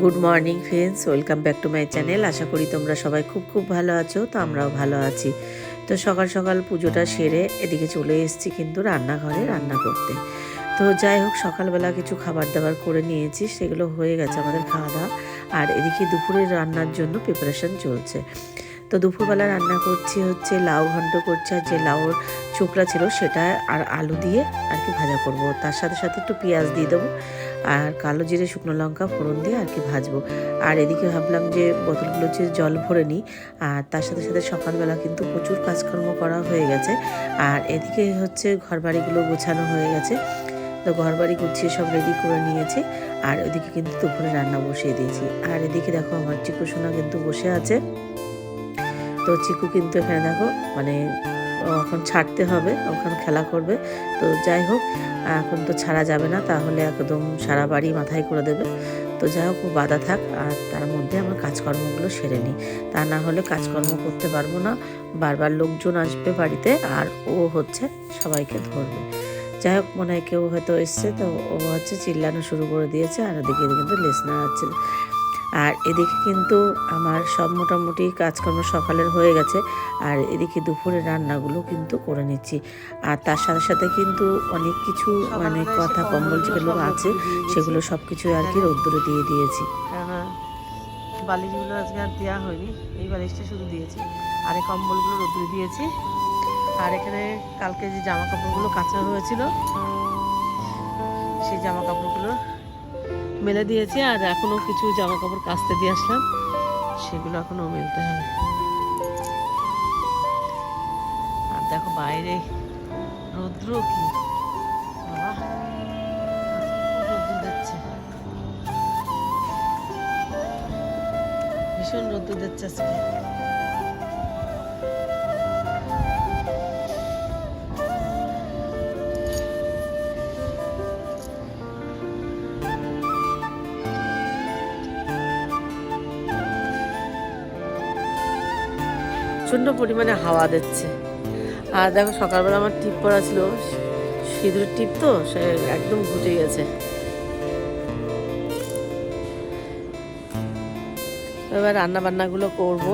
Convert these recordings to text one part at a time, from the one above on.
Good morning friends, welcome back to my channel. আশা করি তোমরা সবাই খুব খুব ভালো আছো। তো আমরাও ভালো আছি। তো সকাল সকাল পুজোটা সেরে এদিকে চলে এসেছি কিন্তু রান্নাঘরে রান্না করতে। তো যাই হোক, সকালবেলা কিছু খাবার দাবার করে নিয়েছি, সেগুলো হয়ে গেছে আমাদের খাওয়া দাওয়া। আর এদিকে দুপুরের রান্নার জন্য প্রিপারেশন চলছে। তো দুপুরবেলা রান্না করছি হচ্ছে লাউ ঘন্ট করছি, আর যে লাউর চোকলা ছিল সেটা আর আলু দিয়ে আর কি ভাজা করব। তার সাথে সাথে একটু পেঁয়াজ দিয়ে দেবো আর কালো জিরে শুকনো লঙ্কা ফোড়ন দিয়ে আর কি ভাজবো। আর এদিকে ভাবলাম যে বোতলগুলো যে জল ভরে নিই। আর তার সাথে সাথে সকালবেলা কিন্তু প্রচুর কাজকর্ম করা হয়ে গেছে। আর এদিকে হচ্ছে ঘরবাড়িগুলো গোছানো হয়ে গেছে। তো ঘরবাড়ি গুছিয়ে সব রেডি করে নিয়েছি। আর ওইদিকে কিন্তু দুপুরে রান্না বসিয়ে দিয়েছি। আর এদিকে দেখো আমার চিকু সোনা কিন্তু বসে আছে। তো চিকু কিন্তু এখানে দেখো মানে এখন ছাড়তে হবে, ওখানে খেলা করবে। তো যাই হোক, এখন তো ছাড়া যাবে না, তাহলে একদম সারা বাড়ি মাথায় করে দেবে। তো যাই হোক, ও বাধা থাক, আর তার মধ্যে আমার কাজকর্মগুলো সেরে নিই। তা না হলে কাজকর্ম করতে পারবো না, বারবার লোকজন আসবে বাড়িতে আর ও হচ্ছে সবাইকে ধরবে। যাই হোক, মনে হয় কেউ হয়তো এসছে, তো ও হচ্ছে চিল্লানো শুরু করে দিয়েছে। আর ওদিকে কিন্তু লেস নাড়াচ্ছে। আর এদিকে কিন্তু আমার সব মোটামুটি কাজকর্ম সকালের হয়ে গেছে। আর এদিকে দুপুরের রান্নাগুলো কিন্তু করে নিচ্ছি। আর তার সাথে সাথে কিন্তু অনেক কিছু মানে কথা কম্বল যেগুলো আছে সেগুলো সব কিছু আর কি রোদ্দুরে দিয়ে দিয়েছি। বালিশগুলো আজকে আর দেওয়া হয়নি, এই বালিশটা শুধু দিয়েছি। আর এই কম্বলগুলো রোদ্দুরে দিয়েছি। আর এখানে কালকে যে জামা কাপড়গুলো কাচা হয়েছিল সেই জামা কাপড়গুলো মেলে দিয়েছি। আর এখনও কিছু জামা কাপড় কাচতে দিয়ে আসলাম, সেগুলো এখনও মেলতে হবে। আর দেখো বাইরে রৌদ্র কি, বাবা রৌদ্র দিচ্ছে, ভীষণ রৌদ্র দিচ্ছে আজকে। প্রচণ্ড পরিমাণে হাওয়া দিচ্ছে। আর দেখো সকালবেলা আমার টিপ পরা ছিল, সিঁদুরের টিপ, তো সে একদম ঘুটে গেছে। এবার রান্না বান্নাগুলো করবো।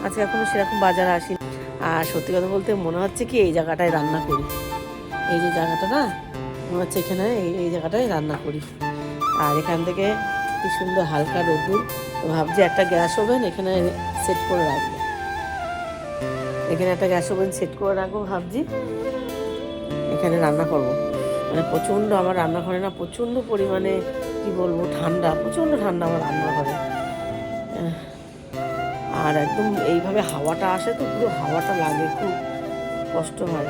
আজকে এখনো সেরকম বাজারে আসি। আর সত্যি কথা বলতে মনে হচ্ছে কি এই জায়গাটায় রান্না করি, এই যে জায়গাটা না, মনে হচ্ছে এখানে এই জায়গাটায় রান্না করি। আর এখান থেকে কি সুন্দর হালকা রোদ্দুর। তো ভাবছি একটা গ্যাস ওভেন এখানে সেট করে রাখবো, এখানে একটা গ্যাস ওভেন সেট করে রাখবো। ভাবছি এখানে রান্না করব। মানে প্রচণ্ড আমার রান্নাঘরে না প্রচণ্ড পরিমাণে কি বলবো ঠান্ডা, প্রচণ্ড ঠান্ডা আমার রান্নাঘরে। আর একদম এইভাবে হাওয়াটা আসে, তো পুরো হাওয়াটা লাগে, খুব কষ্ট হয়।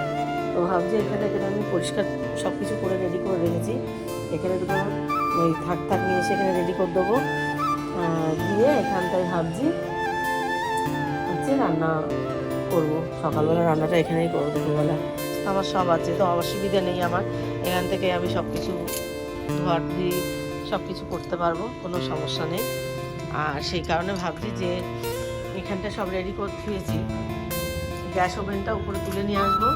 তো ভাবছি এখানে আমি পরিষ্কার সব কিছু করে রেডি করে রেখেছি। এখানে দুটো ওই থাক নিয়ে এসে এখানে রেডি করে দেবো, দিয়ে এখানটায় ভাবছি হচ্ছে রান্না করবো। সকালবেলা রান্নাটা এখানেই করবো, দুপুরবেলা আমার সব আছে, তো অসুবিধা নেই আমার। এখান থেকে আমি সব কিছু ধোয়াধুয়ি সব কিছু করতে পারবো, কোনো সমস্যা নেই। আর সেই কারণে ভাবছি যে এখানটা সব রেডি করে দিয়েছি, গ্যাস ওভেনটা উপরে তুলে নিয়ে আসবো।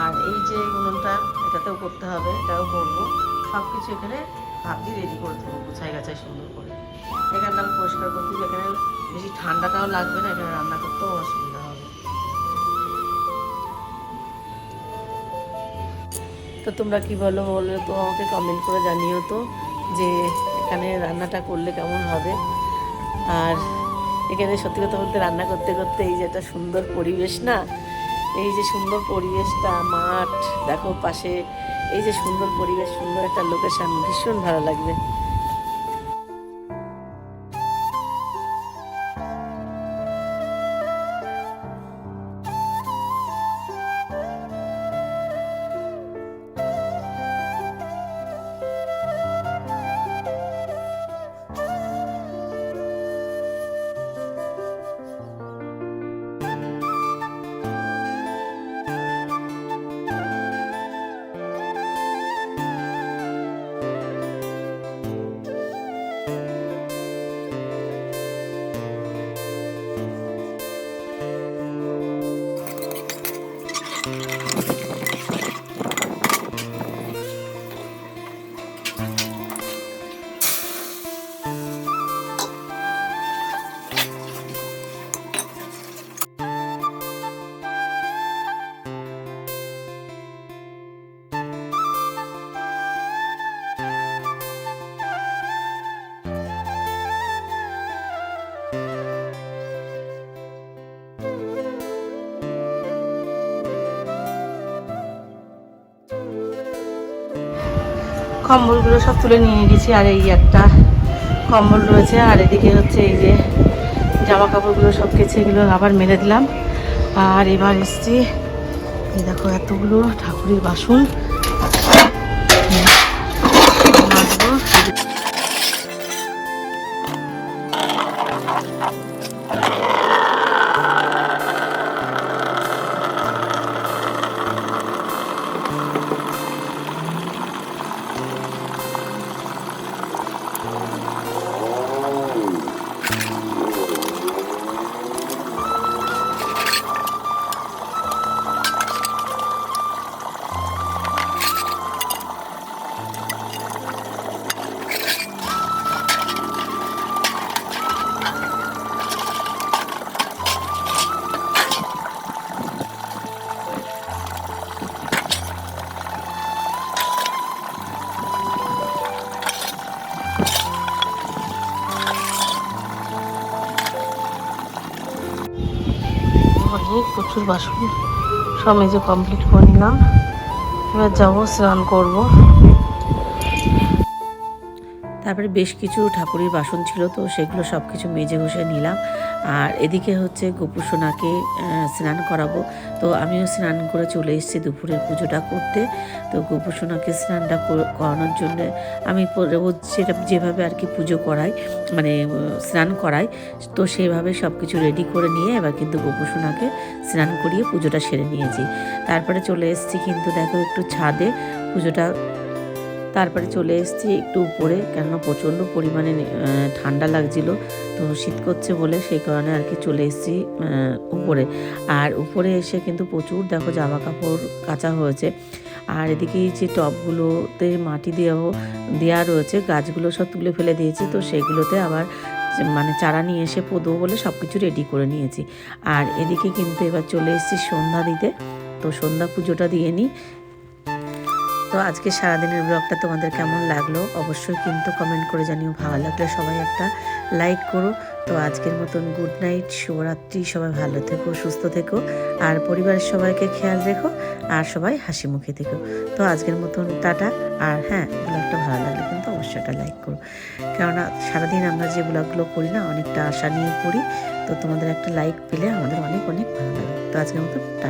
আর এই যে উনুনটা, এটাতেও করতে হবে, এটাও করবো। সব কিছু এখানে ভাবছি রেডি করে দেবো, গুছাই গাছাই সুন্দর করে। এখানটা আমি পরিষ্কার করতে, এখানে বেশি ঠান্ডাটাও লাগবে না, এখানে রান্না করতেও অসুবিধা হবে। তো তোমরা কি বলো বলে তো আমাকে কমেন্ট করে জানিও তো, যে এখানে রান্নাটা করলে কেমন হবে। আর এখানে সত্যি কথা বলতে রান্না করতে করতে এই যে একটা সুন্দর পরিবেশ না, এই যে সুন্দর পরিবেশটা, মাঠ দেখো পাশে, এই যে সুন্দর পরিবেশ, সুন্দর একটা লোকেশন, ভীষণ ভালো লাগবে। কম্বলগুলো সব তুলে নিয়ে গেছি, আর এই একটা কম্বল রয়েছে, আর এদিকে হচ্ছে এই যে জামা কাপড়গুলো সব কেচে এগুলো আবার মেলে দিলাম। আর এবার এসছি, এই দেখো এতগুলো ঠাকুরের বাসন মাজবো। অনেক প্রচুর বাসন সব মেজে কমপ্লিট করে নিলাম। এবার যাবো, স্নান করবো। তারপরে বেশ কিছু ঠাকুরের বাসন ছিল, তো সেগুলো সব কিছু মেজে ঘষে নিলাম। আর এদিকে হচ্ছে গোপুসোনাকে স্নান করাবো, তো আমিও স্নান করে চলে এসেছি দুপুরের পুজোটা করতে। তো গোপুসোনাকে স্নানটা করানোর জন্য আমি রোজ যেভাবে আর কি পুজো করাই, মানে স্নান করাই, তো সেভাবে সব কিছু রেডি করে নিয়ে এবার কিন্তু গোপুসোনাকে স্নান করিয়ে পুজোটা সেরে নিয়েছি। তারপরে চলে এসেছি কিন্তু দেখো একটু ছাদে পুজোটা, তারপরে চলে এসেছি একটু উপরে, কেননা প্রচণ্ড পরিমাণে ঠান্ডা লাগছিল, তো শীত করছে বলে সেই কারণে আর কি চলে এসেছি উপরে। আর উপরে এসে কিন্তু প্রচুর দেখো জামা কাপড় কাচা হয়েছে। আর এদিকে এই যে টবগুলোতে মাটি দেওয়া রয়েছে, গাছগুলো সব তুলে ফেলে দিয়েছি, তো সেগুলোতে আবার মানে চারা নিয়ে এসে পোদো বলে সব কিছু রেডি করে নিয়েছি। আর এদিকে কিন্তু এবার চলে এসেছি সন্ধ্যা দিতে, তো সন্ধ্যা পুজোটা দিয়ে নিই। তো আজকে সারাদিনের ব্লগটা তোমাদের কেমন লাগলো অবশ্যই কিন্তু কমেন্ট করে জানিও। ভালো লাগলে সবাই একটা লাইক করো। তো আজকের মতন গুড নাইট, শুভরাত্রি। সবাই ভালো থেকো, সুস্থ থেকো, আর পরিবারের সবাইকে খেয়াল রেখো, আর সবাই হাসি মুখে থেকো। তো আজকের মতন টাটা। আর হ্যাঁ, ব্লগটা ভালো লাগলে কিন্তু অবশ্যই একটা লাইক করো, কেননা সারাদিন আমরা যে ব্লগগুলো করি না অনেকটা আশা নিয়ে করি, তো তোমাদের একটা লাইক পেলে আমাদের অনেক অনেক ভালো লাগে। তো আজকের মতন টাটা।